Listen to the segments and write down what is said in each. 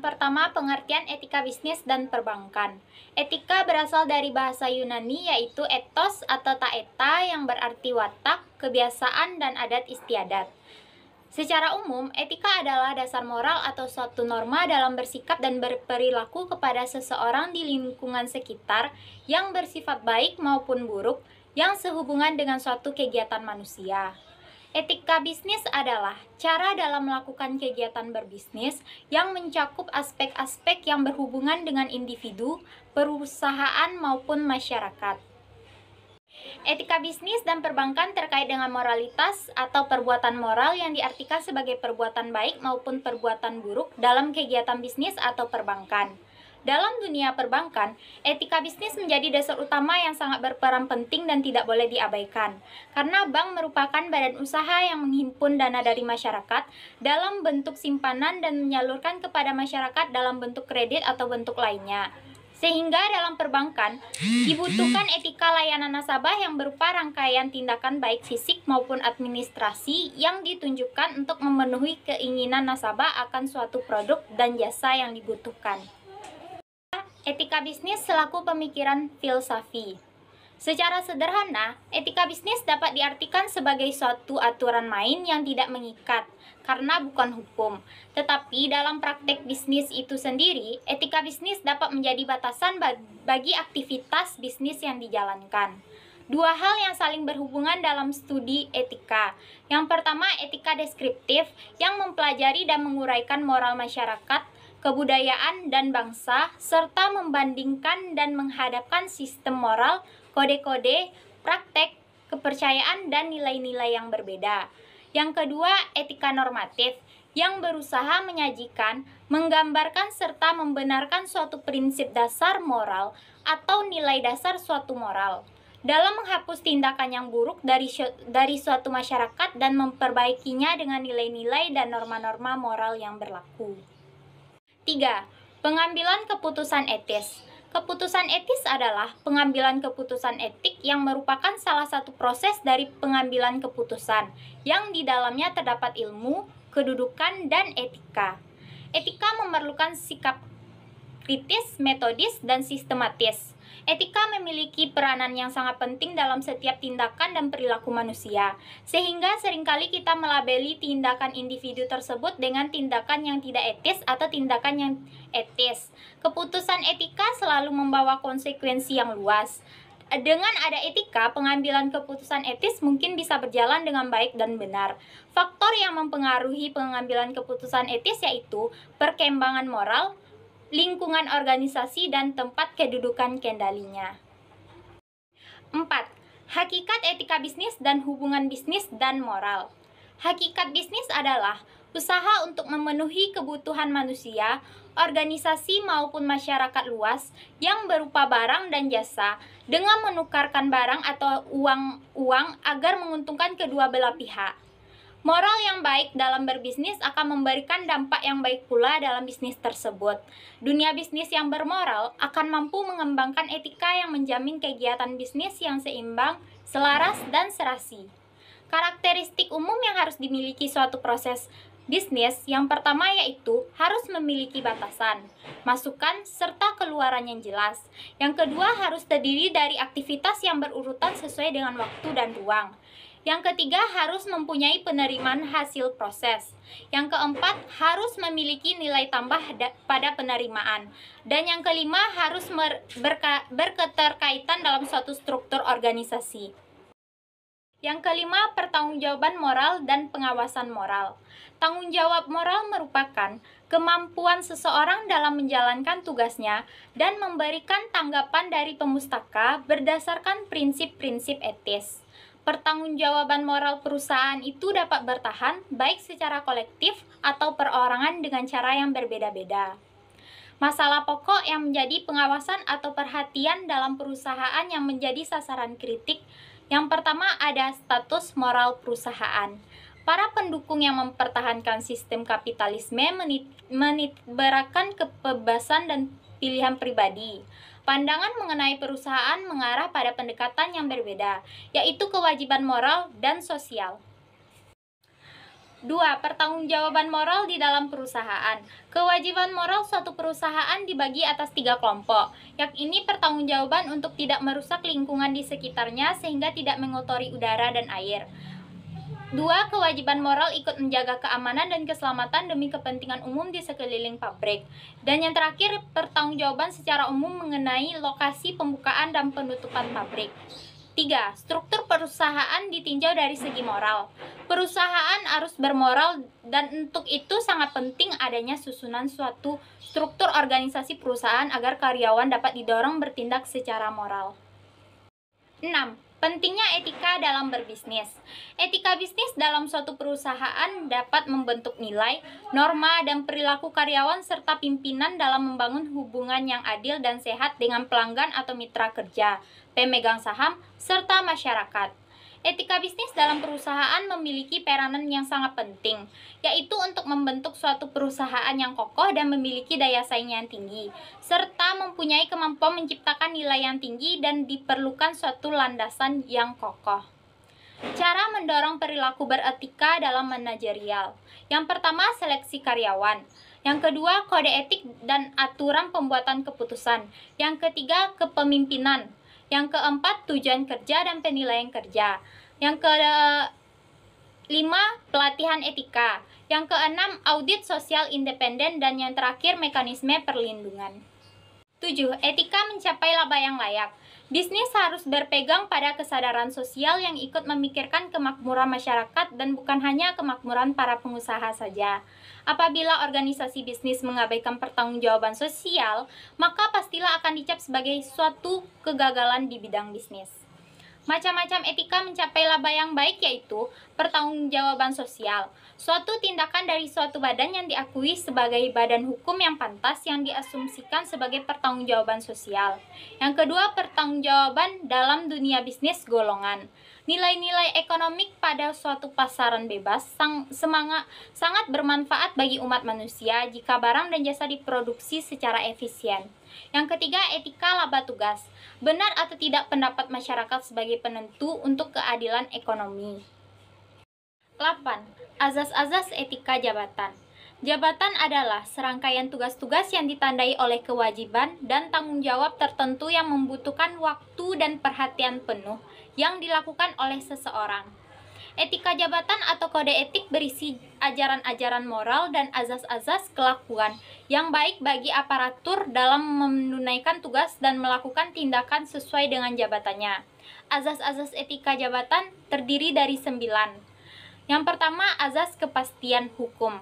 pertama, pengertian etika bisnis dan perbankan. Etika berasal dari bahasa Yunani yaitu ethos atau taeta yang berarti watak, kebiasaan, dan adat istiadat. Secara umum, etika adalah dasar moral atau suatu norma dalam bersikap dan berperilaku kepada seseorang di lingkungan sekitar yang bersifat baik maupun buruk yang sehubungan dengan suatu kegiatan manusia. Etika bisnis adalah cara dalam melakukan kegiatan berbisnis yang mencakup aspek-aspek yang berhubungan dengan individu, perusahaan, maupun masyarakat. Etika bisnis dan perbankan terkait dengan moralitas atau perbuatan moral yang diartikan sebagai perbuatan baik maupun perbuatan buruk dalam kegiatan bisnis atau perbankan. Dalam dunia perbankan, etika bisnis menjadi dasar utama yang sangat berperan penting dan tidak boleh diabaikan. Karena bank merupakan badan usaha yang menghimpun dana dari masyarakat dalam bentuk simpanan dan menyalurkan kepada masyarakat dalam bentuk kredit atau bentuk lainnya. Sehingga dalam perbankan, dibutuhkan etika layanan nasabah yang berupa rangkaian tindakan baik fisik maupun administrasi yang ditunjukkan untuk memenuhi keinginan nasabah akan suatu produk dan jasa yang dibutuhkan. Etika bisnis selaku pemikiran filsafi. Secara sederhana, etika bisnis dapat diartikan sebagai suatu aturan main yang tidak mengikat, karena bukan hukum. Tetapi dalam praktek bisnis itu sendiri, etika bisnis dapat menjadi batasan bagi aktivitas bisnis yang dijalankan. Dua hal yang saling berhubungan dalam studi etika. Yang pertama, etika deskriptif yang mempelajari dan menguraikan moral masyarakat, kebudayaan, dan bangsa, serta membandingkan dan menghadapkan sistem moral, kode-kode, praktek, kepercayaan, dan nilai-nilai yang berbeda. Yang kedua, etika normatif yang berusaha menyajikan, menggambarkan, serta membenarkan suatu prinsip dasar moral atau nilai dasar suatu moral dalam menghapus tindakan yang buruk dari suatu masyarakat dan memperbaikinya dengan nilai-nilai dan norma-norma moral yang berlaku. 3. Pengambilan keputusan etis. Keputusan etis adalah pengambilan keputusan etik yang merupakan salah satu proses dari pengambilan keputusan, yang di dalamnya terdapat ilmu, kedudukan, dan etika. Etika memerlukan sikap kritis, metodis, dan sistematis. Etika memiliki peranan yang sangat penting dalam setiap tindakan dan perilaku manusia, sehingga seringkali kita melabeli tindakan individu tersebut dengan tindakan yang tidak etis atau tindakan yang etis. Keputusan etika selalu membawa konsekuensi yang luas. Dengan ada etika, pengambilan keputusan etis mungkin bisa berjalan dengan baik dan benar. Faktor yang mempengaruhi pengambilan keputusan etis yaitu perkembangan moral, lingkungan organisasi, dan tempat kedudukan kendalinya. 4. Hakikat etika bisnis dan hubungan bisnis dan moral. Hakikat bisnis adalah usaha untuk memenuhi kebutuhan manusia, organisasi maupun masyarakat luas yang berupa barang dan jasa dengan menukarkan barang atau uang agar menguntungkan kedua belah pihak. Moral yang baik dalam berbisnis akan memberikan dampak yang baik pula dalam bisnis tersebut. Dunia bisnis yang bermoral akan mampu mengembangkan etika yang menjamin kegiatan bisnis yang seimbang, selaras, dan serasi. Karakteristik umum yang harus dimiliki suatu proses bisnis yang pertama yaitu harus memiliki batasan, masukan, serta keluaran yang jelas. Yang kedua harus terdiri dari aktivitas yang berurutan sesuai dengan waktu dan ruang. Yang ketiga harus mempunyai penerimaan hasil proses. Yang keempat harus memiliki nilai tambah pada penerimaan. Dan yang kelima harus berketerkaitan dalam suatu struktur organisasi. Yang kelima, pertanggungjawaban moral dan pengawasan moral. Tanggung jawab moral merupakan kemampuan seseorang dalam menjalankan tugasnya dan memberikan tanggapan dari pemustaka berdasarkan prinsip-prinsip etis. Pertanggungjawaban moral perusahaan itu dapat bertahan baik secara kolektif atau perorangan dengan cara yang berbeda-beda. Masalah pokok yang menjadi pengawasan atau perhatian dalam perusahaan yang menjadi sasaran kritik. Yang pertama ada status moral perusahaan. Para pendukung yang mempertahankan sistem kapitalisme menitikberatkan kebebasan dan pilihan pribadi. Pandangan mengenai perusahaan mengarah pada pendekatan yang berbeda, yaitu kewajiban moral dan sosial. 2. Pertanggungjawaban moral di dalam perusahaan. Kewajiban moral suatu perusahaan dibagi atas 3 kelompok, yakni pertanggungjawaban untuk tidak merusak lingkungan di sekitarnya sehingga tidak mengotori udara dan air. 2. Kewajiban moral ikut menjaga keamanan dan keselamatan demi kepentingan umum di sekeliling pabrik. Dan yang terakhir, pertanggungjawaban secara umum mengenai lokasi pembukaan dan penutupan pabrik. 3. Struktur perusahaan ditinjau dari segi moral. Perusahaan harus bermoral dan untuk itu sangat penting adanya susunan suatu struktur organisasi perusahaan agar karyawan dapat didorong bertindak secara moral. 6. Pentingnya etika dalam berbisnis. Etika bisnis dalam suatu perusahaan dapat membentuk nilai, norma, dan perilaku karyawan serta pimpinan dalam membangun hubungan yang adil dan sehat dengan pelanggan atau mitra kerja, pemegang saham, serta masyarakat. Etika bisnis dalam perusahaan memiliki peranan yang sangat penting, yaitu untuk membentuk suatu perusahaan yang kokoh dan memiliki daya saing yang tinggi, serta mempunyai kemampuan menciptakan nilai yang tinggi dan diperlukan suatu landasan yang kokoh. Cara mendorong perilaku beretika dalam manajerial. Yang pertama, seleksi karyawan. Yang kedua, kode etik dan aturan pembuatan keputusan. Yang ketiga, kepemimpinan. Yang keempat, tujuan kerja dan penilaian kerja. Yang kelima, pelatihan etika. Yang keenam, audit sosial independen. Dan yang terakhir, mekanisme perlindungan. 7. Etika mencapai laba yang layak. Bisnis harus berpegang pada kesadaran sosial yang ikut memikirkan kemakmuran masyarakat dan bukan hanya kemakmuran para pengusaha saja. Apabila organisasi bisnis mengabaikan pertanggungjawaban sosial, maka pastilah akan dicap sebagai suatu kegagalan di bidang bisnis. Macam-macam etika mencapai laba yang baik yaitu pertanggungjawaban sosial. Suatu tindakan dari suatu badan yang diakui sebagai badan hukum yang pantas yang diasumsikan sebagai pertanggungjawaban sosial. Yang kedua, pertanggungjawaban dalam dunia bisnis golongan. Nilai-nilai ekonomik pada suatu pasaran bebas sangat bermanfaat bagi umat manusia jika barang dan jasa diproduksi secara efisien. Yang ketiga, etika laba tugas. Benar atau tidak pendapat masyarakat sebagai penentu untuk keadilan ekonomi. 8. Azas-azas etika jabatan. Jabatan adalah serangkaian tugas-tugas yang ditandai oleh kewajiban dan tanggung jawab tertentu yang membutuhkan waktu dan perhatian penuh yang dilakukan oleh seseorang. Etika jabatan atau kode etik berisi ajaran-ajaran moral dan azas-azas kelakuan yang baik bagi aparatur dalam menunaikan tugas dan melakukan tindakan sesuai dengan jabatannya. Azas-azas etika jabatan terdiri dari 9. Yang pertama, azas kepastian hukum.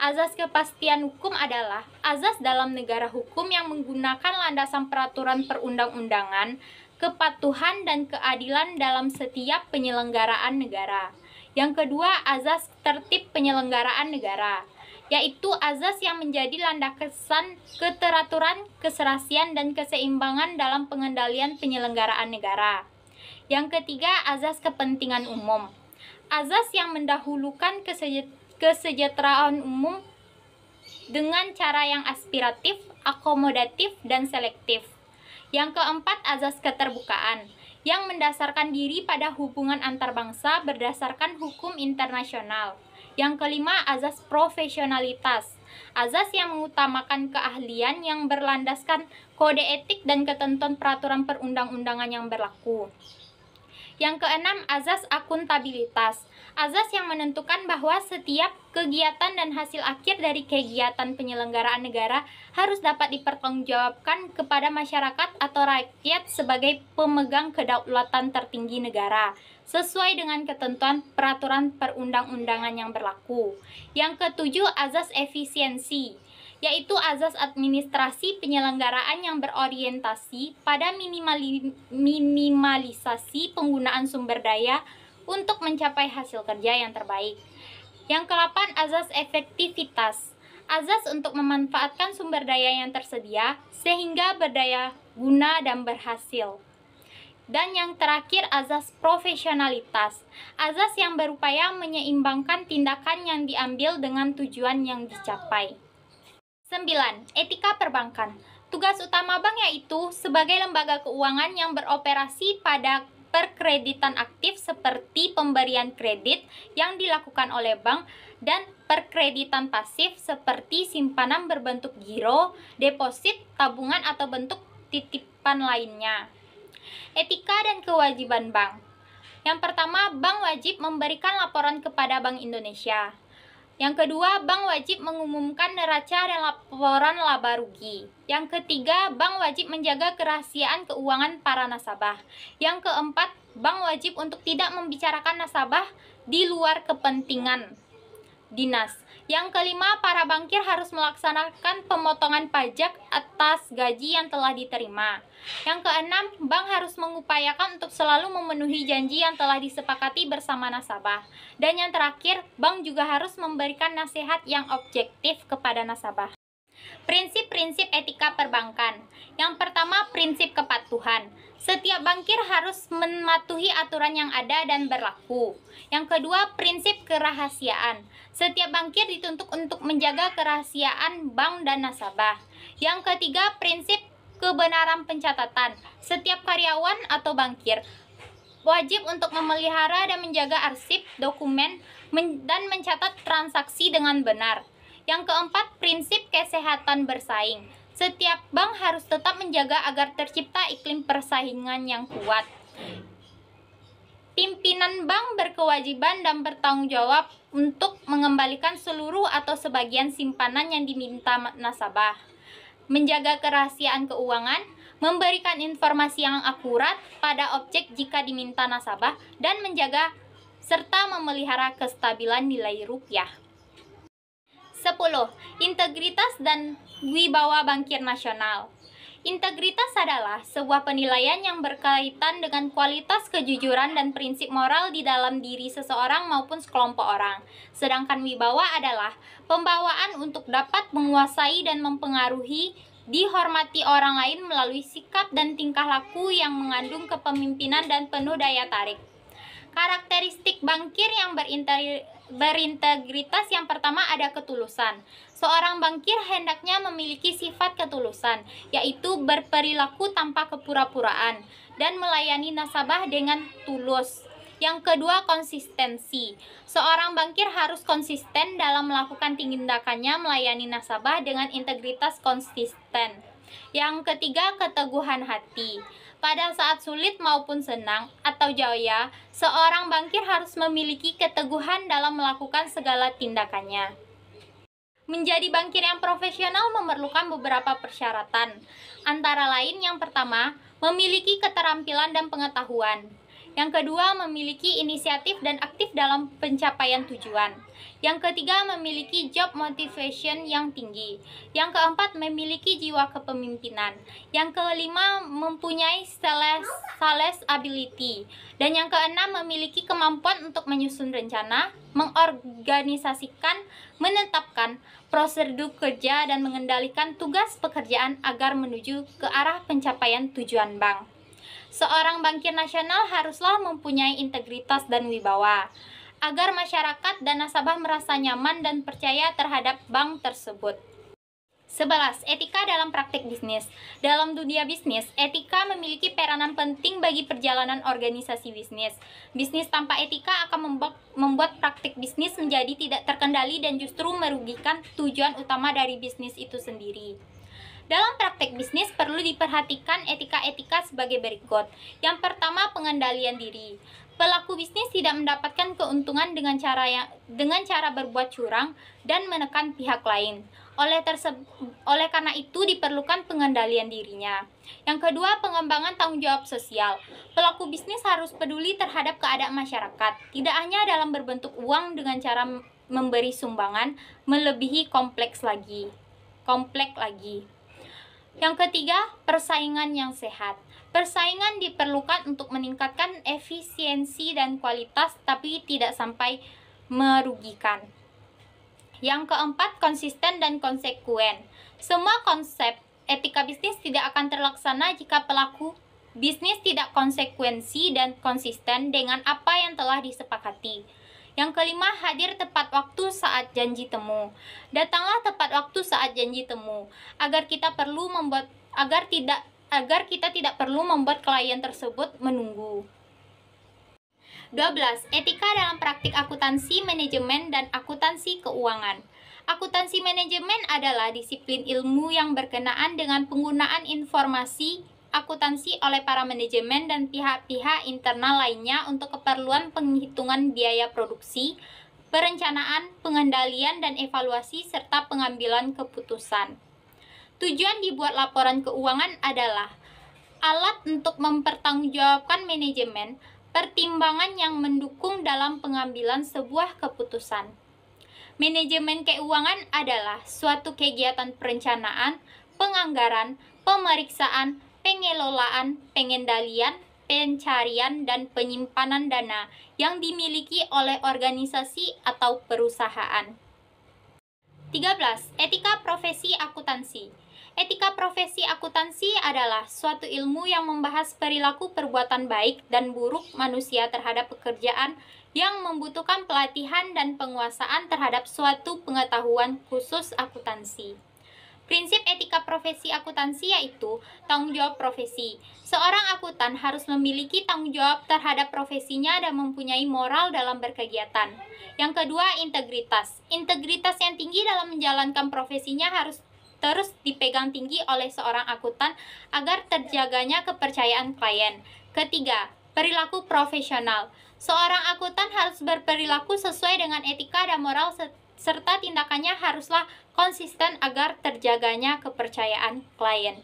Azas kepastian hukum adalah azas dalam negara hukum yang menggunakan landasan peraturan perundang-undangan, kepatuhan dan keadilan dalam setiap penyelenggaraan negara. Yang kedua, azas tertib penyelenggaraan negara, yaitu azas yang menjadi landasan keteraturan, keserasian, dan keseimbangan dalam pengendalian penyelenggaraan negara. Yang ketiga, azas kepentingan umum. Azas yang mendahulukan kesejahteraan umum dengan cara yang aspiratif, akomodatif, dan selektif. Yang keempat, azas keterbukaan, yang mendasarkan diri pada hubungan antar bangsa berdasarkan hukum internasional. Yang kelima, azas profesionalitas, azas yang mengutamakan keahlian yang berlandaskan kode etik dan ketentuan peraturan perundang-undangan yang berlaku. Yang keenam, azas akuntabilitas, azas yang menentukan bahwa setiap kegiatan dan hasil akhir dari kegiatan penyelenggaraan negara harus dapat dipertanggungjawabkan kepada masyarakat atau rakyat sebagai pemegang kedaulatan tertinggi negara, sesuai dengan ketentuan peraturan perundang-undangan yang berlaku. Yang ketujuh, azas efisiensi, yaitu azas administrasi penyelenggaraan yang berorientasi pada minimalisasi penggunaan sumber daya untuk mencapai hasil kerja yang terbaik. Yang ke-8, azas efektivitas, azas untuk memanfaatkan sumber daya yang tersedia sehingga berdaya guna dan berhasil. Dan yang terakhir, azas profesionalitas, azas yang berupaya menyeimbangkan tindakan yang diambil dengan tujuan yang dicapai. 9. Etika perbankan. Tugas utama bank yaitu sebagai lembaga keuangan yang beroperasi pada perkreditan aktif seperti pemberian kredit yang dilakukan oleh bank, dan perkreditan pasif seperti simpanan berbentuk giro, deposit, tabungan, atau bentuk titipan lainnya. Etika dan kewajiban bank. Yang pertama, bank wajib memberikan laporan kepada Bank Indonesia. Yang kedua, bank wajib mengumumkan neraca dan laporan laba rugi. Yang ketiga, bank wajib menjaga kerahasiaan keuangan para nasabah. Yang keempat, bank wajib untuk tidak membicarakan nasabah di luar kepentingan dinas. Yang kelima, para bankir harus melaksanakan pemotongan pajak atas gaji yang telah diterima. Yang keenam, bank harus mengupayakan untuk selalu memenuhi janji yang telah disepakati bersama nasabah. Dan yang terakhir, bank juga harus memberikan nasihat yang objektif kepada nasabah. Prinsip-prinsip etika perbankan. Yang pertama, prinsip kepatuhan. Setiap bankir harus mematuhi aturan yang ada dan berlaku. Yang kedua, prinsip kerahasiaan. Setiap bankir dituntut untuk menjaga kerahasiaan bank dan nasabah. Yang ketiga, prinsip kebenaran pencatatan. Setiap karyawan atau bankir wajib untuk memelihara dan menjaga arsip, dokumen, dan mencatat transaksi dengan benar. Yang keempat, prinsip kesehatan bersaing. Setiap bank harus tetap menjaga agar tercipta iklim persaingan yang kuat. Pimpinan bank berkewajiban dan bertanggung jawab untuk mengembalikan seluruh atau sebagian simpanan yang diminta nasabah, menjaga kerahasiaan keuangan, memberikan informasi yang akurat pada objek jika diminta nasabah, dan menjaga serta memelihara kestabilan nilai rupiah. 10. Integritas dan wibawa bankir nasional. Integritas adalah sebuah penilaian yang berkaitan dengan kualitas kejujuran dan prinsip moral di dalam diri seseorang maupun sekelompok orang. Sedangkan wibawa adalah pembawaan untuk dapat menguasai dan mempengaruhi, dihormati orang lain melalui sikap dan tingkah laku yang mengandung kepemimpinan dan penuh daya tarik. Karakteristik bankir yang berintegritas yang pertama ada ketulusan. Seorang bankir hendaknya memiliki sifat ketulusan, yaitu berperilaku tanpa kepura-puraan dan melayani nasabah dengan tulus. Yang kedua, konsistensi. Seorang bankir harus konsisten dalam melakukan tindakannya melayani nasabah dengan integritas konsisten. Yang ketiga, keteguhan hati. Pada saat sulit maupun senang atau jaya, seorang bankir harus memiliki keteguhan dalam melakukan segala tindakannya. Menjadi bankir yang profesional memerlukan beberapa persyaratan. Antara lain, yang pertama, memiliki keterampilan dan pengetahuan. Yang kedua, memiliki inisiatif dan aktif dalam pencapaian tujuan. Yang ketiga, memiliki job motivation yang tinggi. Yang keempat, memiliki jiwa kepemimpinan. Yang kelima, mempunyai sales ability. Dan yang keenam, memiliki kemampuan untuk menyusun rencana, mengorganisasikan, menetapkan prosedur kerja, dan mengendalikan tugas pekerjaan agar menuju ke arah pencapaian tujuan bank. Seorang bankir nasional haruslah mempunyai integritas dan wibawa, agar masyarakat dan nasabah merasa nyaman dan percaya terhadap bank tersebut. 11. Etika dalam praktik bisnis. Dalam dunia bisnis, etika memiliki peranan penting bagi perjalanan organisasi bisnis. Bisnis tanpa etika akan membuat praktik bisnis menjadi tidak terkendali dan justru merugikan tujuan utama dari bisnis itu sendiri. Dalam praktek bisnis perlu diperhatikan etika-etika sebagai berikut. Yang pertama, pengendalian diri. Pelaku bisnis tidak mendapatkan keuntungan dengan cara berbuat curang dan menekan pihak lain. Oleh karena itu diperlukan pengendalian dirinya. Yang kedua, pengembangan tanggung jawab sosial. Pelaku bisnis harus peduli terhadap keadaan masyarakat, tidak hanya dalam berbentuk uang dengan cara memberi sumbangan melebihi kompleks lagi. Yang ketiga, persaingan yang sehat. Persaingan diperlukan untuk meningkatkan efisiensi dan kualitas, tapi tidak sampai merugikan. Yang keempat, konsisten dan konsekuen. Semua konsep etika bisnis tidak akan terlaksana jika pelaku bisnis tidak konsekuensi dan konsisten dengan apa yang telah disepakati. Yang kelima, hadir tepat waktu saat janji temu. Datanglah tepat waktu saat janji temu, agar kita tidak perlu membuat klien tersebut menunggu. 12. Etika dalam praktik akuntansi manajemen dan akuntansi keuangan. Akuntansi manajemen adalah disiplin ilmu yang berkenaan dengan penggunaan informasi akuntansi oleh para manajemen dan pihak-pihak internal lainnya untuk keperluan penghitungan biaya produksi, perencanaan, pengendalian, dan evaluasi, serta pengambilan keputusan. Tujuan dibuat laporan keuangan adalah alat untuk mempertanggungjawabkan manajemen, pertimbangan yang mendukung dalam pengambilan sebuah keputusan. Manajemen keuangan adalah suatu kegiatan perencanaan, penganggaran, pemeriksaan, pengelolaan, pengendalian, pencarian, dan penyimpanan dana yang dimiliki oleh organisasi atau perusahaan. 13. Etika profesi akuntansi. Etika profesi akuntansi adalah suatu ilmu yang membahas perilaku perbuatan baik dan buruk manusia terhadap pekerjaan yang membutuhkan pelatihan dan penguasaan terhadap suatu pengetahuan khusus akuntansi. Prinsip etika profesi akuntansi yaitu tanggung jawab profesi. Seorang akuntan harus memiliki tanggung jawab terhadap profesinya dan mempunyai moral dalam berkegiatan. Yang kedua, integritas. Integritas yang tinggi dalam menjalankan profesinya harus terus dipegang tinggi oleh seorang akuntan agar terjaganya kepercayaan klien. Ketiga, perilaku profesional. Seorang akuntan harus berperilaku sesuai dengan etika dan moral serta tindakannya haruslah konsisten agar terjaganya kepercayaan klien.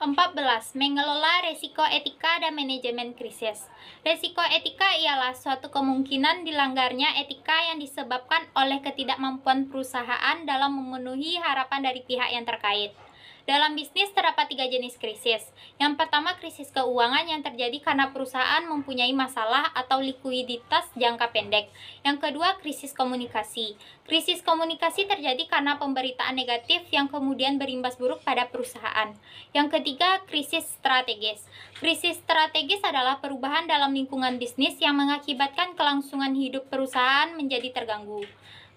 14. Mengelola resiko etika dan manajemen krisis. Resiko etika ialah suatu kemungkinan dilanggarnya etika yang disebabkan oleh ketidakmampuan perusahaan dalam memenuhi harapan dari pihak yang terkait. Dalam bisnis terdapat 3 jenis krisis. Yang pertama, krisis keuangan yang terjadi karena perusahaan mempunyai masalah atau likuiditas jangka pendek. Yang kedua, krisis komunikasi. Krisis komunikasi terjadi karena pemberitaan negatif yang kemudian berimbas buruk pada perusahaan. Yang ketiga, krisis strategis. Krisis strategis adalah perubahan dalam lingkungan bisnis yang mengakibatkan kelangsungan hidup perusahaan menjadi terganggu.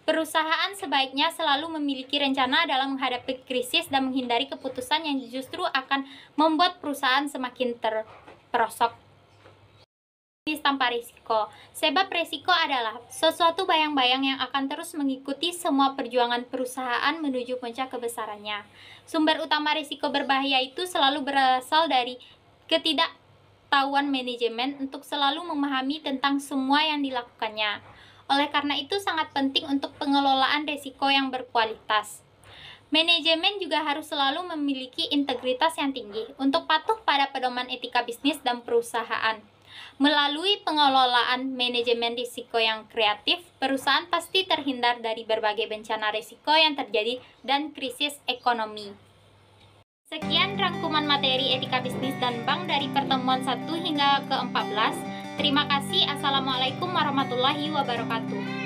Perusahaan sebaiknya selalu memiliki rencana dalam menghadapi krisis dan menghindari keputusan yang justru akan membuat perusahaan semakin terperosok. Bisnis tanpa risiko. Sebab risiko adalah sesuatu bayang-bayang yang akan terus mengikuti semua perjuangan perusahaan menuju puncak kebesarannya. Sumber utama risiko berbahaya itu selalu berasal dari ketidaktahuan manajemen untuk selalu memahami tentang semua yang dilakukannya. Oleh karena itu sangat penting untuk pengelolaan risiko yang berkualitas. Manajemen juga harus selalu memiliki integritas yang tinggi untuk patuh pada pedoman etika bisnis dan perusahaan. Melalui pengelolaan manajemen risiko yang kreatif, perusahaan pasti terhindar dari berbagai bencana risiko yang terjadi dan krisis ekonomi. Sekian rangkuman materi etika bisnis dan bank dari pertemuan 1 hingga ke-14. Terima kasih. Assalamualaikum warahmatullahi wabarakatuh.